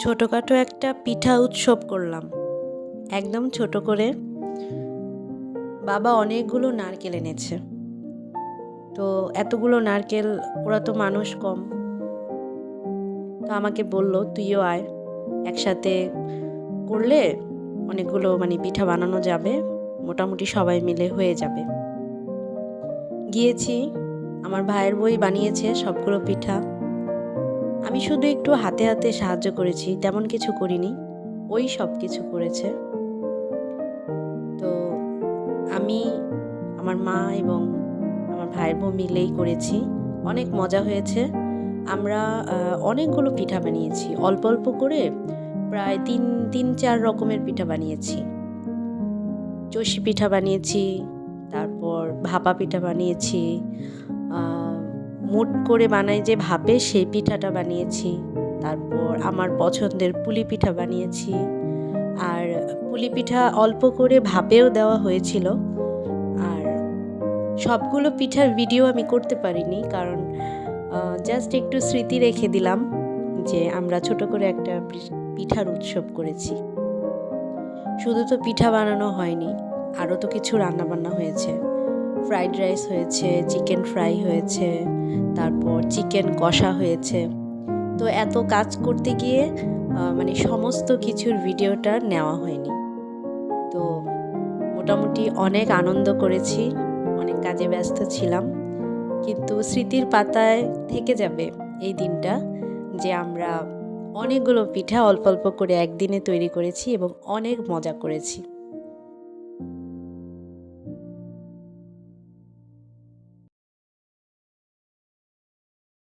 ছোটোখাটো একটা পিঠা উৎসব করলাম, একদম ছোট করে। বাবা অনেকগুলো নারকেল এনেছে, তো এতগুলো নারকেল, ওরা তো মানুষ কম, তো আমাকে বলল তুইও আয়, একসাথে করলে অনেকগুলো পিঠা বানানো যাবে, মোটামুটি সবাই মিলে হয়ে যাবে। গিয়েছি, আমার ভাইয়ের বই বানিয়েছে সবগুলো পিঠা, আমি শুধু একটু হাতে হাতে সাহায্য করেছি, তেমন কিছু করিনি, ওই সব কিছু করেছে। তো আমি, আমার মা এবং আমার ভাইয়ের বউ মিলেই করেছি, অনেক মজা হয়েছে। আমরা অনেকগুলো পিঠা বানিয়েছি, অল্প অল্প করে প্রায় তিন চার রকমের পিঠা বানিয়েছি। চষি পিঠা বানিয়েছি, তারপর ভাপা পিঠা বানিয়েছি, মুট করে বানাই যে ভাপে, সেই পিঠাটা বানিয়েছি। তারপর আমার পছন্দের পুলি পিঠা বানিয়েছি, আর পুলি পিঠা অল্প করে ভাপেও দেওয়া হয়েছিল। আর সবগুলো পিঠার ভিডিও আমি করতে পারিনি, কারণ জাস্ট একটু স্মৃতি রেখে দিলাম যে আমরা ছোট করে একটা পিঠার উৎসব করেছি। শুধু তো পিঠা বানানো হয়নি, আরও তো কিছু রান্নাবান্না হয়েছে। ফ্রাইড রাইস হয়েছে, চিকেন ফ্রাই হয়েছে, তারপর চিকেন কষা হয়েছে। তো এত কাজ করতে গিয়ে সমস্ত কিছুর ভিডিওটা নেওয়া হয়নি। তো মোটামুটি অনেক আনন্দ করেছি, অনেক কাজে ব্যস্ত ছিলাম, কিন্তু স্মৃতির পাতায় থেকে যাবে এই দিনটা, যে আমরা অনেকগুলো পিঠা অল্প অল্প করে একদিনে তৈরি করেছি এবং অনেক মজা করেছি।